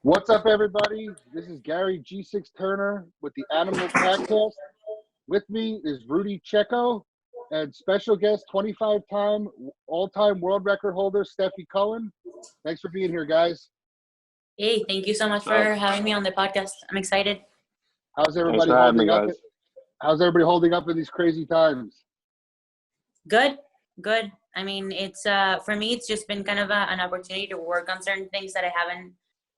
What's up, everybody? This is Gary G6 Turner with the Animal Pakcast. With me is Rudy Checo and special guest, 25-time all-time world record holder, Stefi Cohen. Thanks for being here, guys. Hey, thank you so much for having me on the podcast. I'm excited. How's everybody holding up? How's everybody holding up in these crazy times? Good. I mean, it's for me, it's just been kind of an opportunity to work on certain things that I haven't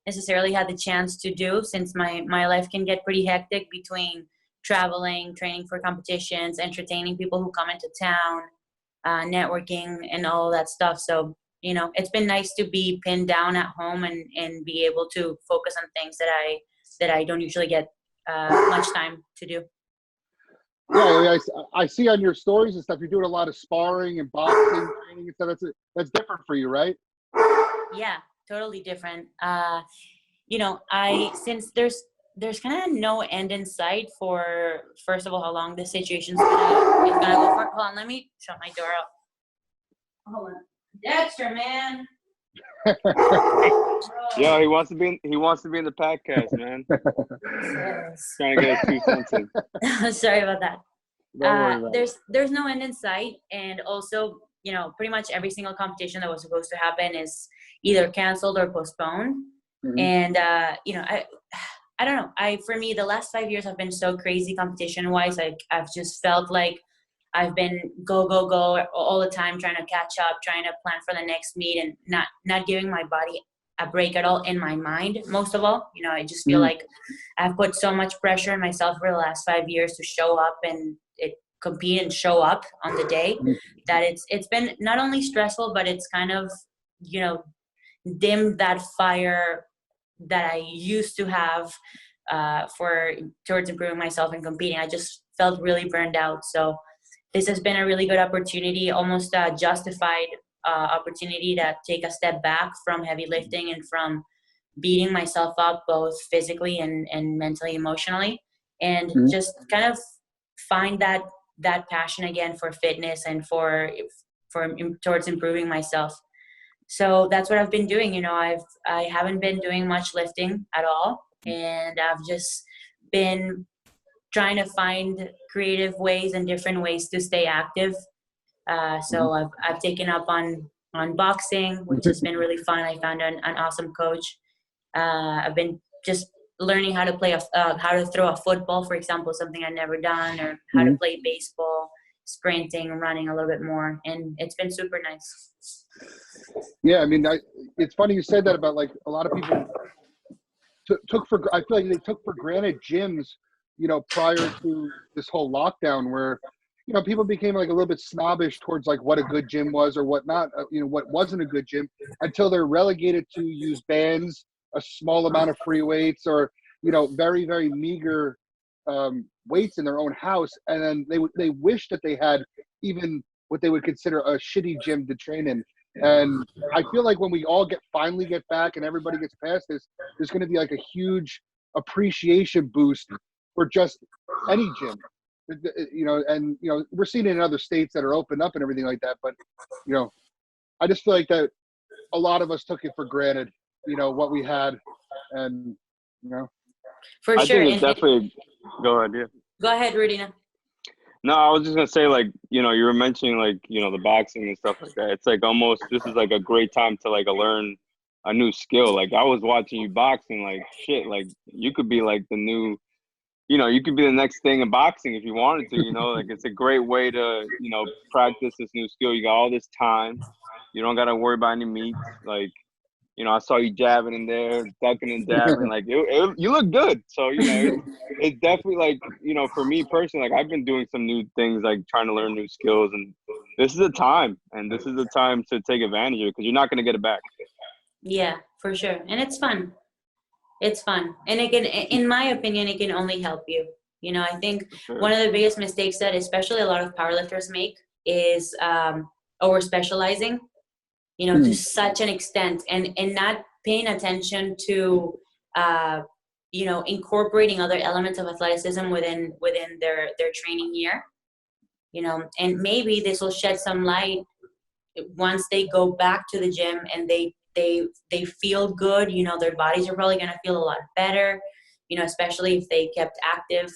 necessarily had the chance to do, since my life can get pretty hectic between traveling, training for competitions, entertaining people who come into town, networking, and all that stuff. So, you know, it's been nice to be pinned down at home and be able to focus on things that I don't usually get much time to do. Yeah, I see on your stories and stuff, you're doing a lot of sparring and boxing training and stuff. That's different for you, right? Yeah, totally different. You know, since there's kind of no end in sight for, first of all, how long this situation's gonna go for. Hold on, let me shut my door up. Hold on, Dexter, man. Yo, he wants to be in the podcast, man. Yes. Trying to get his 2 cents in. Sorry about that. Don't worry about it. There's no end in sight, and also, you know, pretty much every single competition that was supposed to happen is either canceled or postponed. Mm-hmm. And you know, I don't know. For me, the last 5 years have been so crazy competition wise. Like, I've just felt like I've been go all the time, trying to catch up, trying to plan for the next meet, and not giving my body a break at all in my mind. Most of all, you know, I just feel like I've put so much pressure on myself for the last 5 years to show up and compete and show up on the day, that it's been not only stressful, but it's kind of, you know, dimmed that fire that I used to have towards improving myself and competing. I just felt really burned out. So this has been a really good opportunity, almost a justified opportunity to take a step back from heavy lifting and from beating myself up both physically and mentally, emotionally, and just kind of find that passion again for fitness and towards improving myself. So that's what I've been doing. You know, I haven't been doing much lifting at all, and I've just been trying to find creative ways and different ways to stay active. So I've taken up on boxing, which has been really fun. I found an awesome coach. I've been just learning how to how to throw a football, for example, something I'd never done, or how to play baseball, sprinting, running a little bit more, and it's been super nice. Yeah, I mean, it's funny you said that about, like, a lot of people I feel like they took for granted gyms, you know, prior to this whole lockdown, where, you know, people became like a little bit snobbish towards like what a good gym was or what not, you know, what wasn't a good gym, until they're relegated to use bands, a small amount of free weights, or, you know, very, very meager weights in their own house. And then they wish that they had even what they would consider a shitty gym to train in. And I feel like when we all finally get back and everybody gets past this, there's going to be like a huge appreciation boost for just any gym. You know, and, you know, we're seeing it in other states that are open up and everything like that. But, you know, I just feel like that a lot of us took it for granted, you know, what we had. And, you know, for sure. I think it's definitely, go ahead. Yeah. Go ahead, Rudy. No, I was just going to say, like, you know, you were mentioning, like, you know, the boxing and stuff like that. It's like almost, this is like a great time to like learn a new skill. Like, I was watching you boxing, like, shit, like, you could be like the new, you know, you could be the next thing in boxing if you wanted to, you know, like, it's a great way to, you know, practice this new skill. You got all this time. You don't got to worry about any meets. Like, you know, I saw you jabbing in there, ducking and dabbing. Like, you look good. So, you know, it's definitely like, you know, for me personally, like, I've been doing some new things, like trying to learn new skills. And this is a time. And this is the time to take advantage of it, because you're not going to get it back. Yeah, for sure. And it's fun. It's fun. And it can, in my opinion, it can only help you. You know, I think one of the biggest mistakes that especially a lot of powerlifters make is over specializing, you know, to such an extent, and not paying attention to, you know, incorporating other elements of athleticism within their training year, you know, and maybe this will shed some light once they go back to the gym and they they feel good. You know, their bodies are probably going to feel a lot better, you know, especially if they kept active.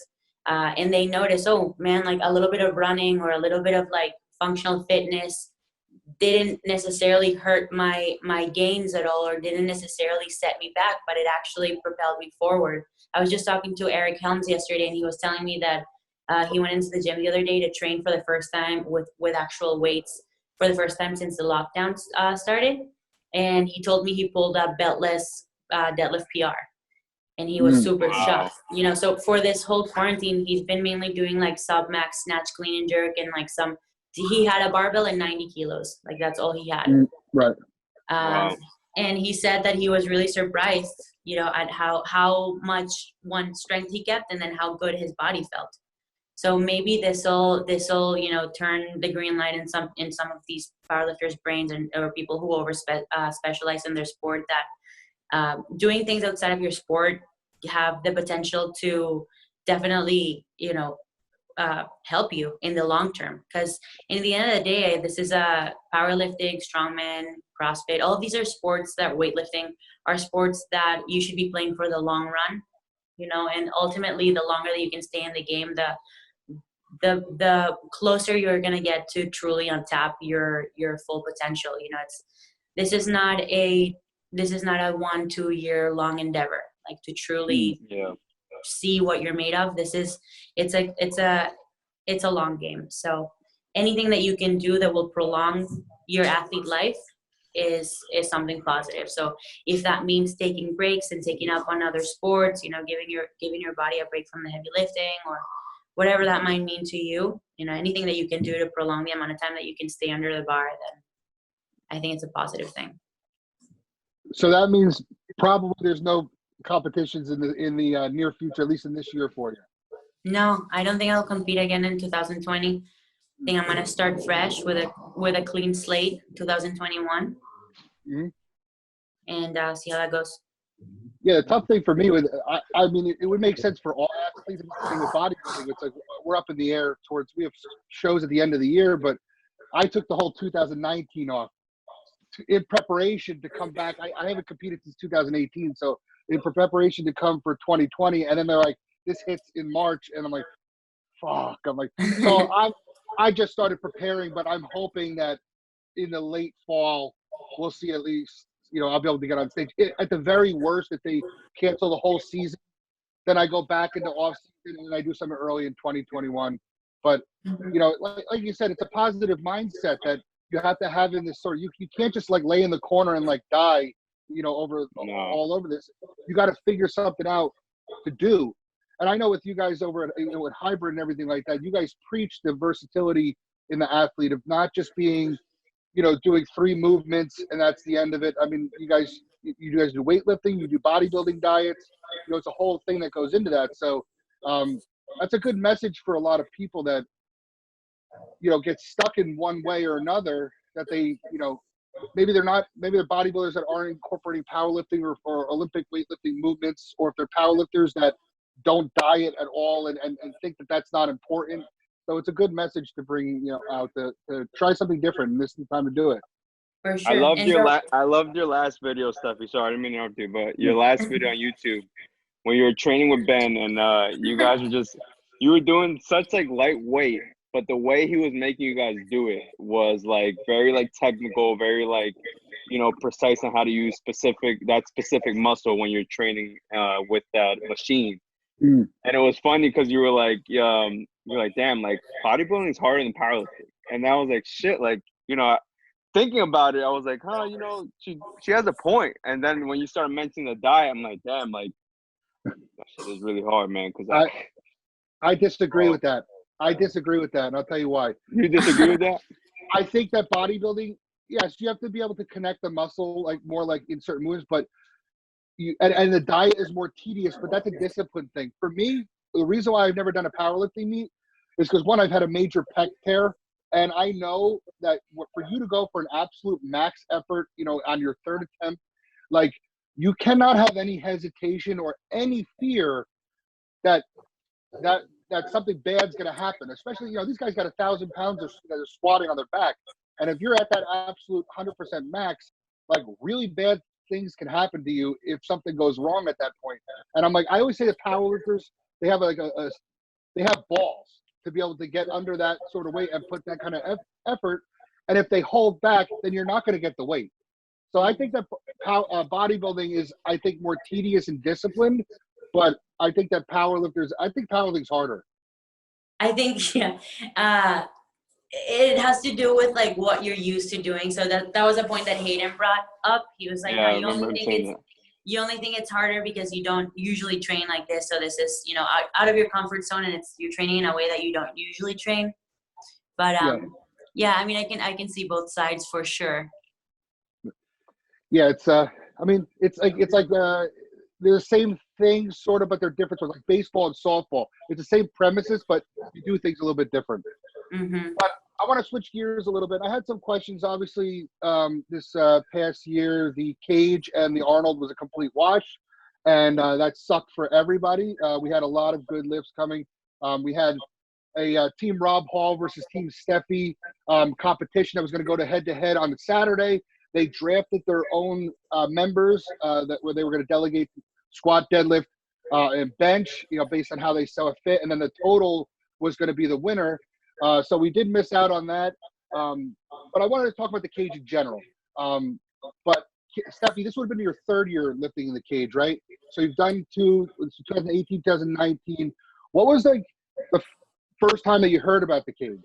And they notice, oh man, like a little bit of running or a little bit of like functional fitness didn't necessarily hurt my gains at all, or didn't necessarily set me back, but it actually propelled me forward. I was just talking to Eric Helms yesterday, and he was telling me that he went into the gym the other day to train for the first time with actual weights for the first time since the lockdown started. And he told me he pulled a beltless deadlift PR. And he was super shocked, you know. So for this whole quarantine, he's been mainly doing like sub max snatch, clean and jerk, and like he had a barbell and 90 kilos. Like that's all he had. Right. Wow. And he said that he was really surprised, you know, at how much one strength he kept and then how good his body felt. So maybe this'll you know, turn the green light in some of these powerlifters' brains, or people who specialize in their sport, that doing things outside of your sport have the potential to definitely, you know, help you in the long term. Because in the end of the day, this is a powerlifting, strongman, CrossFit. All of these are sports that weightlifting are sports that you should be playing for the long run, you know. And ultimately, the longer that you can stay in the game, the closer you're gonna get to truly untap your full potential. You know, this is not a 1-2 year long endeavor. Like to truly see what you're made of. It's a long game. So anything that you can do that will prolong your athlete life is something positive. So if that means taking breaks and taking up on other sports, you know, giving your body a break from the heavy lifting, or whatever that might mean to you, you know, anything that you can do to prolong the amount of time that you can stay under the bar, then I think it's a positive thing. So that means probably there's no competitions in the near future, at least in this year for you. No, I don't think I'll compete again in 2020. I think I'm gonna start fresh with a clean slate, 2021, and see how that goes. Yeah, the tough thing for me I mean, it would make sense for all athletes. The thing with bodybuilding, it's like we're up in the air towards. We have shows at the end of the year, but I took the whole 2019 off in preparation to come back. I haven't competed since 2018, so in preparation to come for 2020, and then they're like, this hits in March, and I'm like, fuck. I'm like, so I just started preparing, but I'm hoping that in the late fall we'll see at least, you know, I'll be able to get on stage. At the very worst, if they cancel the whole season, then I go back into off season and I do something early in 2021. But you know, like you said, it's a positive mindset that you have to have in this sort of. You can't just like lay in the corner and like die, you know, all over this. You got to figure something out to do. And I know with you guys over at, you know, with hybrid and everything like that, you guys preach the versatility in the athlete of not just being, you know, doing 3 movements and that's the end of it. I mean, you guys do weightlifting, you do bodybuilding diets, you know, it's a whole thing that goes into that. So that's a good message for a lot of people that, you know, get stuck in one way or another, that they, you know, maybe they're bodybuilders that aren't incorporating powerlifting or Olympic weightlifting movements, or if they're powerlifters that don't diet at all and think that that's not important. So it's a good message to bring, you know, out to try something different, and this is the time to do it. For sure. I loved your last video, Stefi. Sorry, I didn't mean to interrupt you, but your last video on YouTube when you were training with Ben, and you guys you were doing such like lightweight, but the way he was making you guys do it was like very like technical, very like, you know, precise on how to use specific muscle when you're training with that machine. And it was funny because you were like, damn, like bodybuilding is harder than powerlifting. And I was like, shit, like, you know, thinking about it, I was like, huh, you know, she has a point. And then when you started mentioning the diet, I'm like, damn, like that shit is really hard, man. Because I disagree with that. I disagree with that, and I'll tell you why. You disagree with that? I think that bodybuilding, yes, you have to be able to connect the muscle like more like in certain moves, but and the diet is more tedious, but that's a discipline thing. For me, the reason why I've never done a powerlifting meet is because, one, I've had a major pec tear, and I know that for you to go for an absolute max effort, you know, on your 3rd attempt, like you cannot have any hesitation or any fear that something bad's going to happen. Especially, you know, these guys got 1,000 pounds that are squatting on their back, and if you're at that absolute 100% max, like really bad things can happen to you if something goes wrong at that point. And I'm like, I always say that powerlifters, they have like they have balls to be able to get under that sort of weight and put that kind of effort. And if they hold back, then you're not going to get the weight. So I think that bodybuilding is, I think, more tedious and disciplined, but I think that powerlifting's harder. I think, yeah. It has to do with like what you're used to doing. So that was a point that Hayden brought up. He was like, Yeah, no, you only think it's harder because you don't usually train like this. So this is, you know, out of your comfort zone, and you're training in a way that you don't usually train. But yeah, I mean, I can see both sides for sure. Yeah, it's I mean, it's like they're the same things sort of, but they're different. So like baseball and softball, it's the same premises, but you do things a little bit different. Mm-hmm. But I want to switch gears a little bit. I had some questions. Obviously, this past year, the cage and the Arnold was a complete wash, and that sucked for everybody. We had a lot of good lifts coming. We had a Team Rob Hall versus Team Stefi competition that was going to go to head-to-head on Saturday. They drafted their own members where they were going to delegate squat, deadlift, and bench, you know, based on how they saw it fit, and then the total was going to be the winner. So we did miss out on that. But I wanted to talk about the cage in general. But Stefi, this would have been your third year lifting in the cage, right? So you've done 2018, 2019. What was like the first time that you heard about the cage?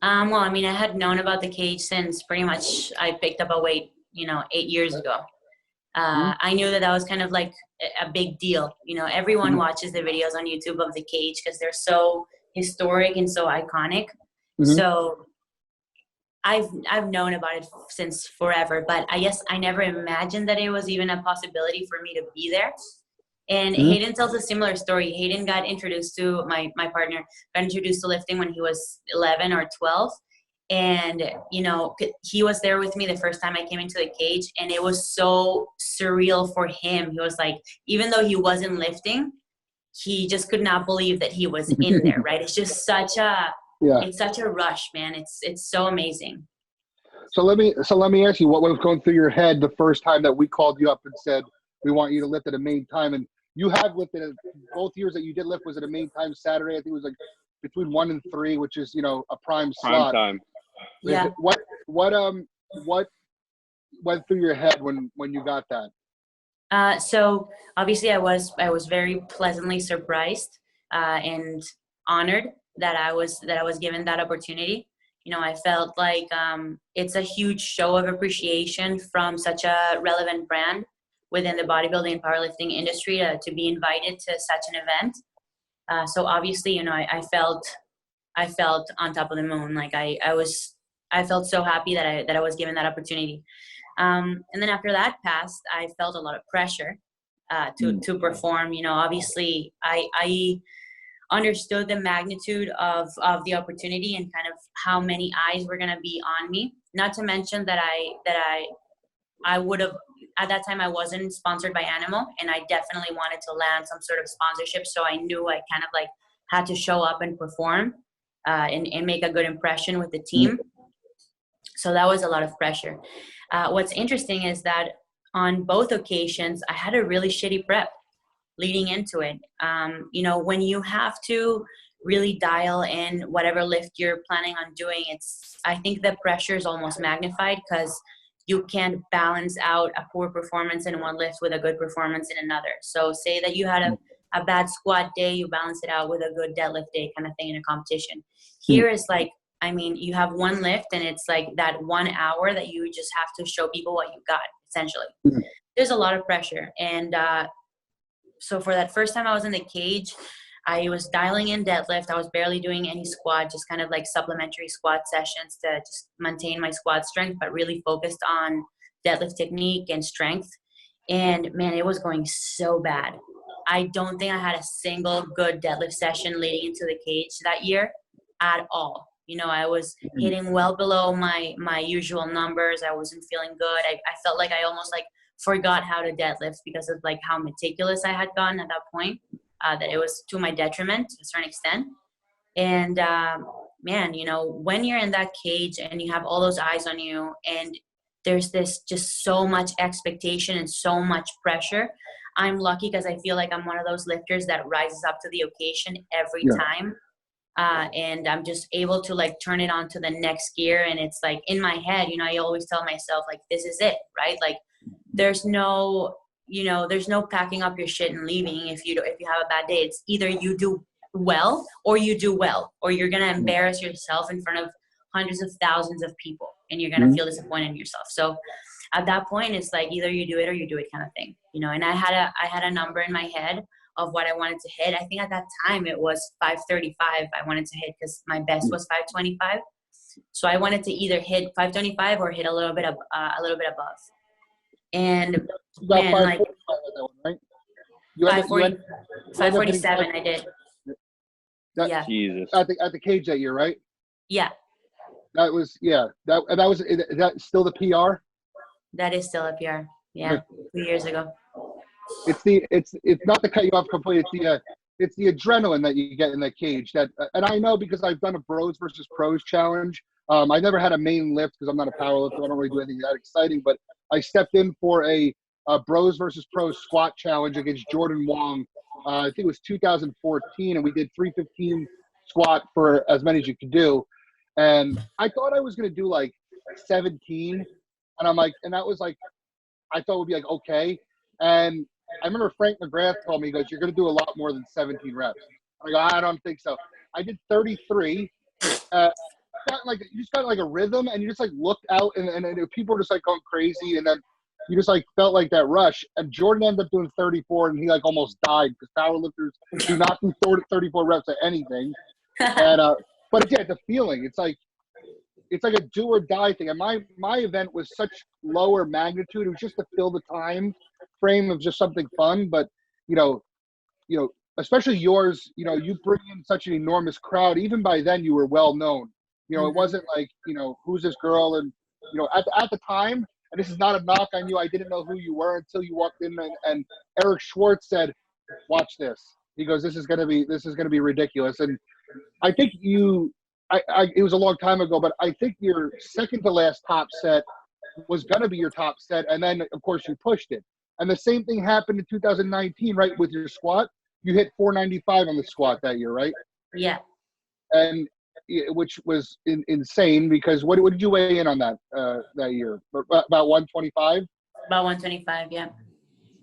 Well, I mean, I had known about the cage since pretty much I picked up a weight, 8 years ago. I knew that was kind of like a big deal. You know, everyone watches the videos on YouTube of the cage because they're so historic and so iconic. So I've known about it since forever, but I guess I never imagined that it was even a possibility for me to be there. And Hayden tells a similar story. Hayden got introduced to my partner, got introduced to lifting when he was 11 or 12. And, he was there with me the first time I came into the cage, and it was so surreal for him. He was like, even though he wasn't lifting, he just could not believe that he was in there, right? It's just it's such a rush, man. It's so amazing. So let me ask you, what was going through your head the first time that we called you up and said, we want you to lift at a main time? And you have lifted both years that you did lift was at a main time Saturday. I think it was like between 1 and 3, which is, a prime slot. Time. Yeah. What went through your head when you got that? So obviously I was very pleasantly surprised and honored that I was given that opportunity. I felt like it's a huge show of appreciation from such a relevant brand within the bodybuilding and powerlifting industry to be invited to such an event. So obviously, I felt on top of the moon. Like I felt so happy that I was given that opportunity. And then after that passed, I felt a lot of pressure to perform. Obviously I understood the magnitude of the opportunity and kind of how many eyes were going to be on me. Not to mention that I would have, at that time I wasn't sponsored by Animal, and I definitely wanted to land some sort of sponsorship. So I knew I kind of like had to show up and perform and make a good impression with the team. So that was a lot of pressure. What's interesting is that on both occasions, I had a really shitty prep leading into it. When you have to really dial in whatever lift you're planning on doing, I think the pressure is almost magnified because you can't balance out a poor performance in one lift with a good performance in another. So say that you had a bad squat day, you balance it out with a good deadlift day kind of thing in a competition. Here is like, you have one lift and it's like that 1 hour that you just have to show people what you got, essentially. There's a lot of pressure. And so for that first time I was in the cage, I was dialing in deadlift. I was barely doing any squat, just kind of like supplementary squat sessions to just maintain my squat strength, but really focused on deadlift technique and strength. And man, it was going so bad. I don't think I had a single good deadlift session leading into the cage that year at all. I was hitting well below my usual numbers. I wasn't feeling good. I felt like I almost like forgot how to deadlift because of like how meticulous I had gotten at that point, that it was to my detriment to a certain extent. And man, when you're in that cage and you have all those eyes on you and there's this just so much expectation and so much pressure. I'm lucky because I feel like I'm one of those lifters that rises up to the occasion every time. And I'm just able to like turn it on to the next gear. And it's like in my head, you know, I always tell myself like, this is it, right? Like there's no, you know, there's no packing up your shit and leaving if you have a bad day. It's either you do well or you do well, or you're going to embarrass yourself in front of hundreds of thousands of people and you're going to feel disappointed in yourself. So at that point, it's like either you do it or you do it kind of thing, you know. And I had a number in my head of what I wanted to hit. I think at that time it was 535 I wanted to hit because my best was 525. So I wanted to either hit 525 or hit a little bit above. And man, like right? 547 I did. Yeah. Jesus. At the cage that year, right? Yeah. That was is that still the PR? That is still a PR. Yeah, 2 years ago. It's not to cut you off completely. It's the adrenaline that you get in that cage. That and I know because I've done a bros versus pros challenge. I never had a main lift because I'm not a power lifter. I don't really do anything that exciting. But I stepped in for a bros versus pros squat challenge against Jordan Wong. I think it was 2014, and we did 315 squat for as many as you could do. And I thought I was going to do like 17, and I'm like, and that was like, I thought it would be like okay. And I remember Frank McGrath told me, he goes, "You're going to do a lot more than 17 reps." I go, "I don't think so." I did 33. You just got like a rhythm, and you just like looked out, and people were just like going crazy, and then you just like felt like that rush. And Jordan ended up doing 34, and he like almost died because powerlifters do not do 34 reps at anything. And but yeah, the feeling, it's like a do or die thing. And my event was such lower magnitude. It was just to fill the time frame of just something fun. But you know, especially yours, you know, you bring in such an enormous crowd. Even by then, you were well known. You know, it wasn't like, you know, who's this girl? And you know, at the time, and this is not a knock on you, I didn't know who you were until you walked in, and Eric Schwartz said, "Watch this." He goes, "This is gonna be ridiculous." And I think it was a long time ago, but I think your second to last top set was going to be your top set. And then, of course, you pushed it. And the same thing happened in 2019, right, with your squat. You hit 495 on the squat that year, right? Yeah. And which was insane because what did you weigh in on that year? About 125? About 125, yeah.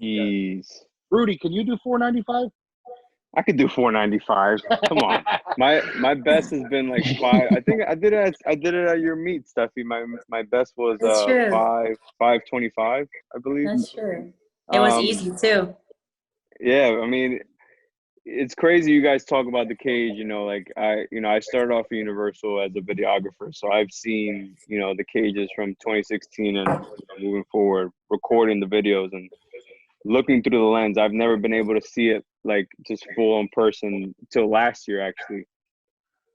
Jeez. Rudy, can you do 495? I could do 495. Come on, my best has been like 5. I think I did it at your meet, Stefi. My best was 525, I believe. That's true. It was easy too. Yeah, I mean, it's crazy. You guys talk about the cage. You know, like I started off at Universal as a videographer, so I've seen the cages from 2016 and moving forward, recording the videos and looking through the lens. I've never been able to see it like just full in person till last year actually.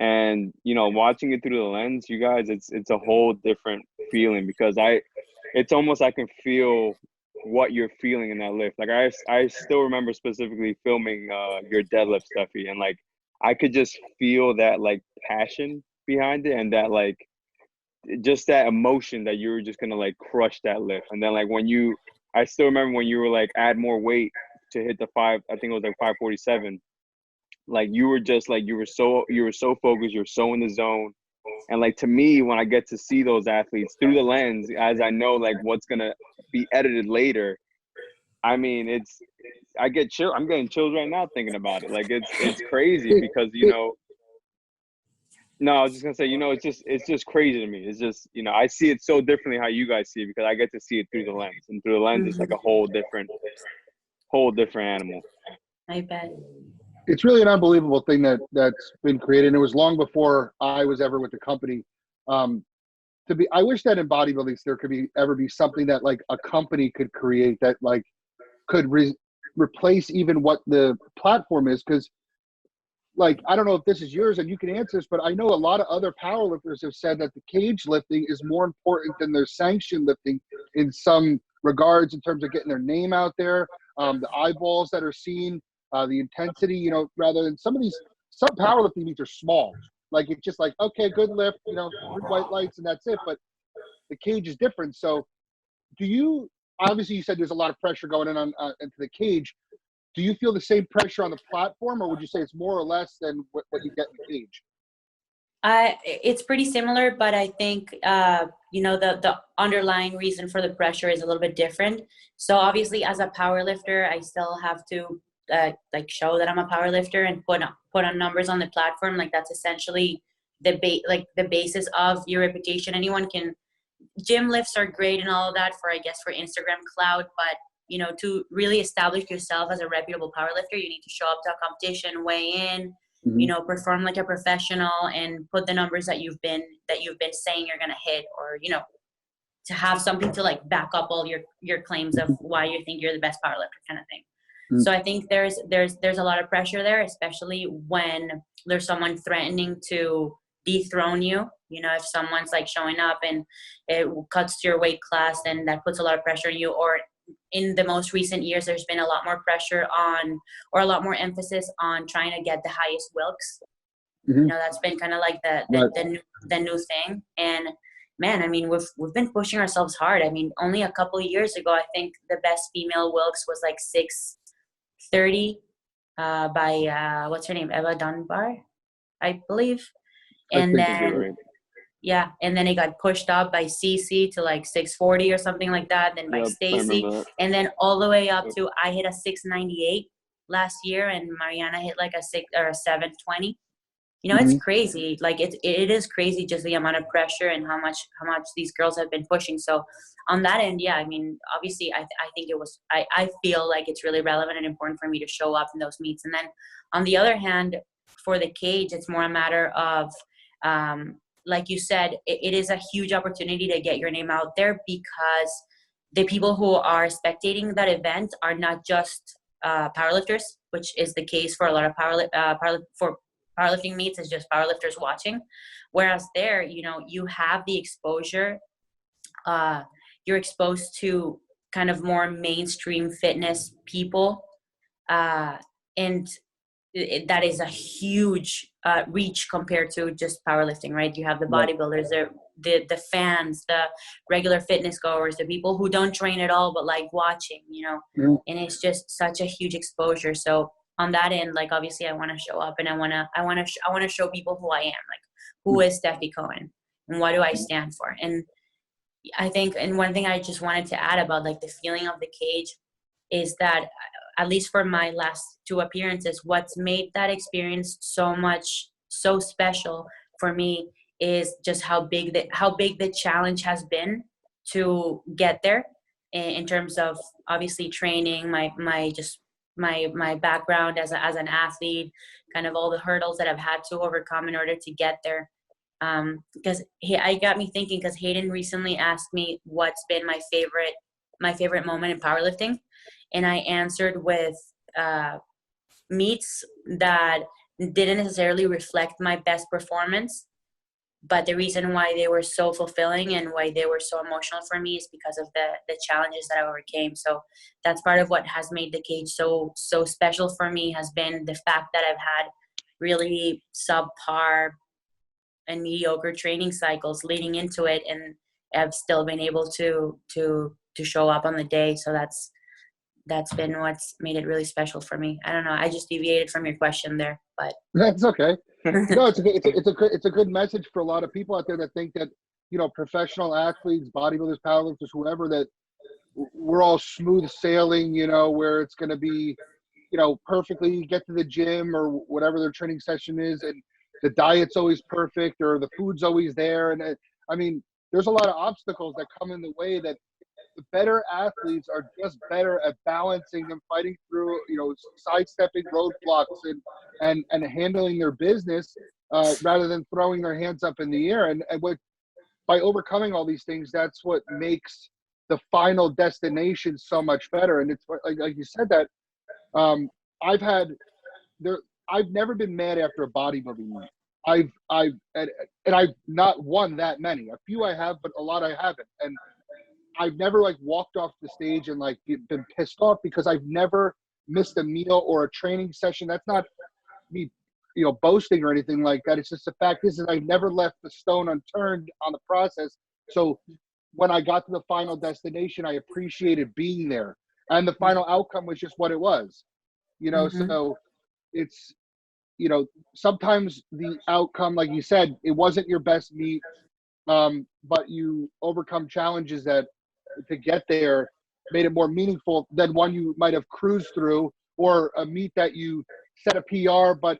And watching it through the lens, you guys, it's a whole different feeling because it's almost I can feel what you're feeling in that lift. Like I still remember specifically filming your deadlift, Stefi, and like I could just feel that like passion behind it and that like just that emotion that you were just gonna like crush that lift. And then like I still remember when you were like add more weight to hit the 5, I think it was like 547. Like you were just like you were so focused, you're so in the zone. And like to me, when I get to see those athletes through the lens, as I know like what's gonna be edited later, I mean I'm getting chills right now thinking about it. Like it's crazy because no, I was just gonna say, it's just crazy to me. It's just, I see it so differently how you guys see it because I get to see it through the lens, and through the lens, it's like a whole different animal. I bet. It's really an unbelievable thing that's been created. And it was long before I was ever with the company. I wish that in bodybuilding there could ever be something that like a company could create that like could replace even what the platform is, because. Like, I don't know if this is yours and you can answer this, but I know a lot of other powerlifters have said that the cage lifting is more important than their sanction lifting in some regards in terms of getting their name out there, the eyeballs that are seen, the intensity, rather than some powerlifting meets are small. Like, it's just like, okay, good lift, 3 white lights and that's it. But the cage is different. So do you, obviously you said there's a lot of pressure going in on into the cage. Do you feel the same pressure on the platform, or would you say it's more or less than what you get in the cage? It's pretty similar, but I think, the underlying reason for the pressure is a little bit different. So obviously as a power lifter, I still have to show that I'm a power lifter and put on numbers on the platform. Like that's essentially the basis of your reputation. Gym lifts are great and all of that for Instagram clout, but to really establish yourself as a reputable power lifter, you need to show up to a competition, weigh in, perform like a professional and put the numbers that you've been saying you're going to hit, or, to have something to like back up all your claims of why you think you're the best power lifter kind of thing. So I think there's a lot of pressure there, especially when there's someone threatening to dethrone you. If someone's like showing up and it cuts to your weight class, then that puts a lot of pressure on you. Or in the most recent years, there's been a lot more pressure on, or a lot more emphasis on trying to get the highest Wilks. That's been kind of like the new thing. And man, I mean, we've been pushing ourselves hard. I mean, only a couple of years ago, I think the best female Wilks was like 630 by what's her name, Eva Dunbar, I believe. And then and then it got pushed up by Cece to like 640 or something like that, then by Stacy, and then all the way up to, I hit a 698 last year, and Mariana hit like a 720. It's crazy. Like it is crazy, just the amount of pressure and how much these girls have been pushing. So on that end, I mean, obviously I think I feel like it's really relevant and important for me to show up in those meets. And then on the other hand, for the cage, it's more a matter of, like you said, it is a huge opportunity to get your name out there, because the people who are spectating that event are not just powerlifters, which is the case for a lot of powerlifting meets, is just powerlifters watching. Whereas there, you have the exposure. You're exposed to kind of more mainstream fitness people, and that is a huge reach compared to just powerlifting, right? You have the bodybuilders, the fans, the regular fitness goers, the people who don't train at all but like watching, and it's just such a huge exposure. So on that end, like obviously I want to show up, and I want to show people who I am, like who is Stefi Cohen and what do I stand for. And I think, and one thing I just wanted to add about like the feeling of the cage is that, at least for my last 2 appearances, what's made that experience so special for me is just how big the challenge has been to get there, in terms of obviously training, my background as an athlete, kind of all the hurdles that I've had to overcome in order to get there. Because I got me thinking, because Hayden recently asked me what's been my favorite moment in powerlifting. And I answered with meets that didn't necessarily reflect my best performance, but the reason why they were so fulfilling and why they were so emotional for me is because of the challenges that I overcame. So that's part of what has made the cage so special for me, has been the fact that I've had really subpar and mediocre training cycles leading into it, and I've still been able to show up on the day. So that's been what's made it really special for me. I don't know. I just deviated from your question there, but that's okay. No, it's a good message for a lot of people out there that think that, professional athletes, bodybuilders, powerlifters, whoever, that we're all smooth sailing, where it's going to be, perfectly get to the gym or whatever their training session is, and the diet's always perfect or the food's always there. And I mean, there's a lot of obstacles that come in the way, that the better athletes are just better at balancing and fighting through, sidestepping roadblocks and handling their business, rather than throwing their hands up in the air. And by overcoming all these things, that's what makes the final destination so much better. And it's like you said that, I've never been mad after a bodybuilding meet. I've not won that many. A few I have, but a lot I haven't. And I've never walked off the stage and been pissed off, because I've never missed a meal or a training session. That's not me, boasting or anything like that. It's just the fact is that I never left the stone unturned on the process. So when I got to the final destination, I appreciated being there. And the final outcome was just what it was, you know? Mm-hmm. So it's, you know, sometimes the outcome, like you said, it wasn't your best meet, but you overcome challenges that to get there made it more meaningful than one you might have cruised through, or a meet that you set a PR, but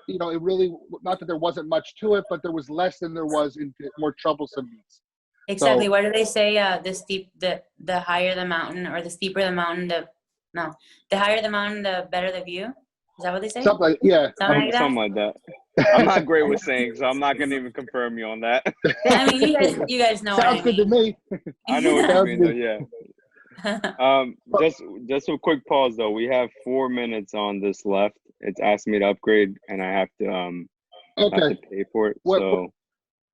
you know, it really, not that there wasn't much to it, but there was less than there was in more troublesome meets. Exactly. So, What do they say? The higher the mountain, or the steeper the mountain, the higher the mountain, the better the view. Is that what they say? something like, yeah. Something like that. I'm not great with saying, so I'm not gonna even confirm you on that. I mean, you guys know Sounds what I good mean. to me. I know what you Sounds mean, good. though. Yeah. Just a quick pause though. We have 4 minutes on this left. It's asked me to upgrade, and I have to pay for it. So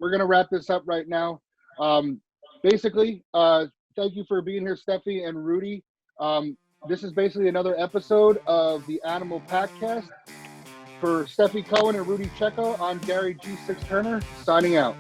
we're gonna wrap this up right now. Basically, thank you for being here, Stefi and Rudy. This is basically another episode of the Animal Pakcast. For Stefi Cohen and Rudy Checo, I'm Gary G6 Turner, signing out.